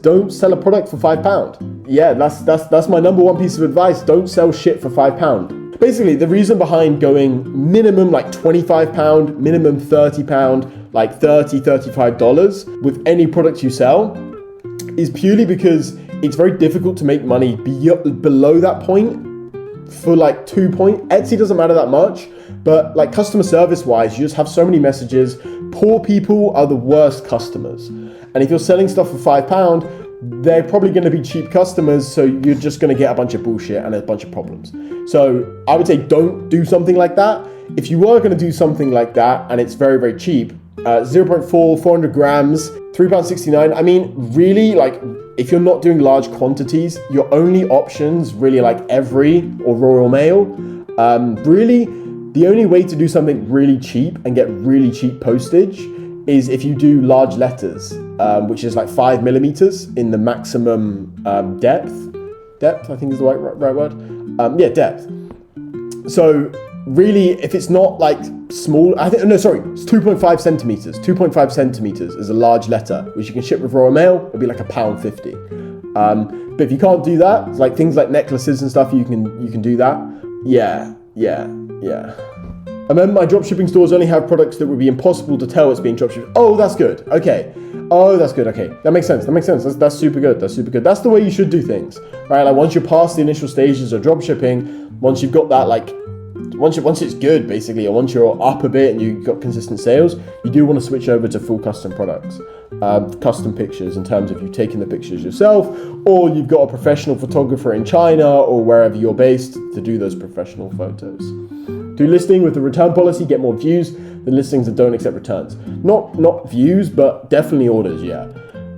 Don't sell a product for £5. Yeah, that's my number one piece of advice. Don't sell shit for £5. Basically, the reason behind going minimum like £25, minimum £30, like $30, $35 with any product you sell is purely because it's very difficult to make money below that point for like 2 points. Etsy doesn't matter that much, but like customer service wise, you just have so many messages. Poor people are the worst customers. And if you're selling stuff for £5, they're probably going to be cheap customers, so you're just going to get a bunch of bullshit and a bunch of problems. So I would say don't do something like that. If you were going to do something like that and it's very, very cheap, 0.4, 400 grams, £3.69. I mean, really, like, if you're not doing large quantities, your only options really like Every or Royal Mail. Really, the only way to do something really cheap and get really cheap postage is if you do large letters, which is like 5 millimeters in the maximum depth. Depth, I think is the right word. Depth. So really, if it's not like small, it's 2.5 centimeters. 2.5 centimeters is a large letter, which you can ship with Royal Mail. It'd be like £1.50. But if you can't do that, it's like things like necklaces and stuff, you can do that. Yeah. And then my dropshipping stores only have products that would be impossible to tell it's being dropshipped. Oh, that's good. Okay. That makes sense. That's super good. That's the way you should do things, right? Like once you're past the initial stages of dropshipping, once you've got that, like, once it's good, basically, or once you're up a bit and you've got consistent sales, you do want to switch over to full custom products, custom pictures in terms of you taking the pictures yourself, or you've got a professional photographer in China or wherever you're based to do those professional photos. Do listing with the return policy, get more views than listings that don't accept returns. Not views, but definitely orders, yeah.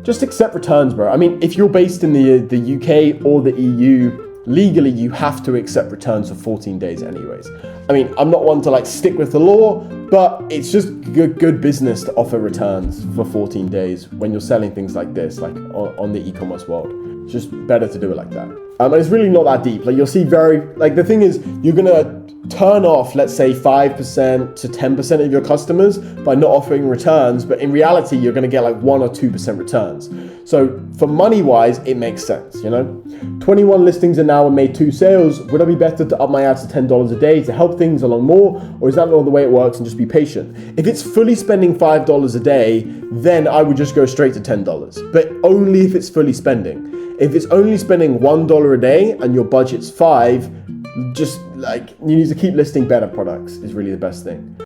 Just accept returns, bro. I mean, if you're based in the UK or the EU, legally, you have to accept returns for 14 days anyways. I mean, I'm not one to like stick with the law, but it's just good business to offer returns for 14 days when you're selling things like this, like on the e-commerce world. It's just better to do it like that. And it's really not that deep. Like you'll see the thing is, you're gonna turn off, let's say 5% to 10% of your customers by not offering returns, but in reality, you're gonna get like 1 or 2% returns. So for money wise, it makes sense, 21 listings an hour made 2 sales. Would I be better to up my ads to $10 a day to help things along more? Or is that not the way it works and just be patient? If it's fully spending $5 a day, then I would just go straight to $10, but only if it's fully spending. If it's only spending $1 a day and your budget's $5, just like you need to keep listing better products is really the best thing.